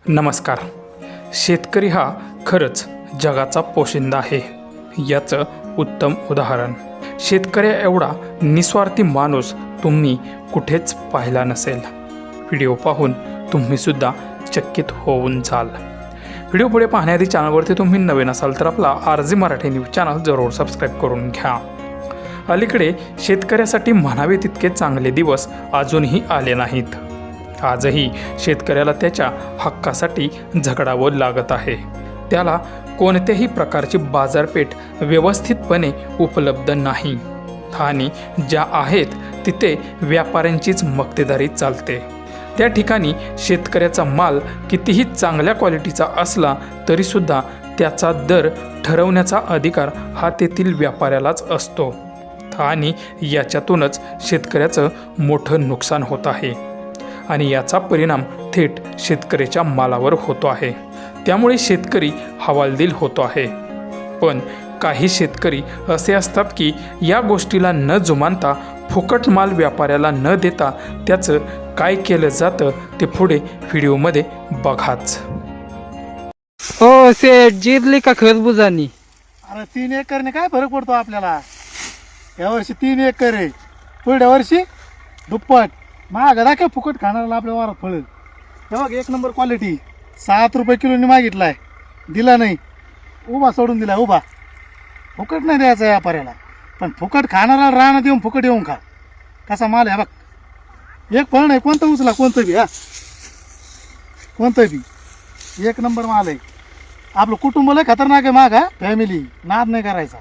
नमस्कार. शेतकरी हा खरंच जगाचा पोशिंदा आहे. याचं उत्तम उदाहरण शेतकरी एवढा निस्वार्थी माणूस तुम्ही कुठेच पाहिला नसेल. व्हिडिओ पाहून तुम्हीसुद्धा चकित होऊन जाल. व्हिडिओ पुढे पाहण्याआधी चॅनलवरती तुम्ही नवीन असाल तर आपला RG मराठी न्यूज चॅनल जरूर सबस्क्राईब करून घ्या. अलीकडे शेतकऱ्यासाठी म्हणावे तितके चांगले दिवस अजूनही आले नाहीत. आजही शेतकऱ्याला त्याच्या हक्कासाठी झगडावं लागत आहे. त्याला कोणत्याही प्रकारची बाजारपेठ व्यवस्थितपणे उपलब्ध नाही आणि ज्या आहेत तिथे व्यापाऱ्यांचीच मक्तेदारी चालते. त्या ठिकाणी शेतकऱ्याचा माल कितीही चांगल्या क्वालिटीचा असला तरीसुद्धा त्याचा दर ठरवण्याचा अधिकार हा तेथील व्यापाऱ्यालाच असतो आणि याच्यातूनच शेतकऱ्याचं मोठं नुकसान होत आहे आणि याचा परिणाम थेट शेतकऱ्याच्या मालावर होतो आहे. त्यामुळे शेतकरी हवालदिल होतो आहे. पण काही शेतकरी असे असतात की या गोष्टीला न जुमानता फुकट माल व्यापाऱ्याला न देता त्याचं काय केलं जातं ते पुढे व्हिडिओमध्ये बघाच. हो सेठ, जिरली का खरबुजानी? अरे 3 एकरने काय फरक पडतो आपल्याला? यावर्षी 3 एकर आहे, पुढल्या वर्षी दुप्पट. महाग दाखव फुकट खाणाऱ्याला आपल्या वारात फळ. हे बघ, 1 नंबर क्वालिटी. 7 रुपये किलोनी मागितलाय, दिला नाही. उभा सोडून दिला, उभा. फुकट नाही द्यायचा व्यापाऱ्याला, पण फुकट खाणाऱ्याला रानात येऊन फुकट येऊन खा. कसा माल आहे बघ. एक फळ नाही, कोणतं उचला, कोणतं बी. कोणतं बी 1 नंबर माल आहे. आपलं कुटुंब लय खतरनाक आहे. माग फॅमिली नाद नाही करायचा.